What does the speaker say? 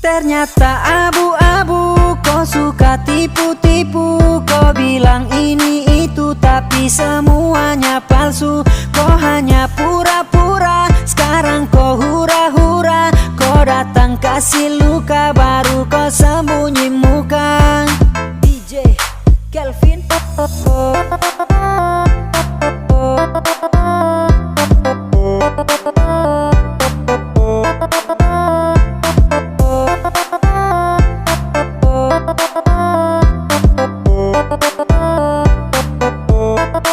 Ternyata abu-abu, kau suka tipu-tipu. Kau bilang ini itu tapi semuanya palsu. Kau hanya pura-pura, sekarang kau hura-hura. Kau datang kasih luka, baru kau sembunyi muka. DJ Kelvin.